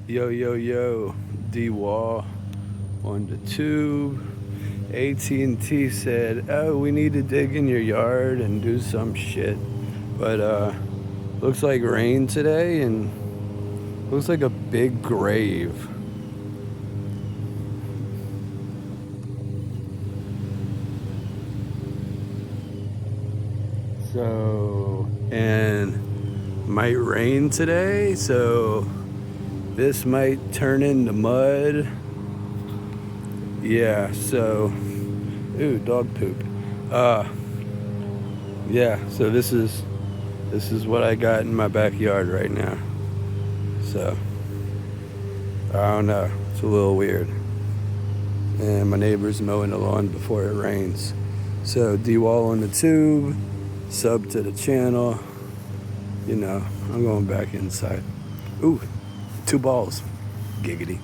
Yo, yo, yo, D-Wall on the tube. AT&T said, oh, we need to dig in your yard and do some shit. But looks like rain today and looks like a big grave. So, and might rain today, so this might turn into mud. Yeah, so, ooh, dog poop. Yeah, so this is what I got in my backyard right now. So, I don't know, it's a little weird. And my neighbor's mowing the lawn before it rains. So, D-Wall on the tube, sub to the channel. You know, I'm going back inside. Ooh, 2 balls. Giggity.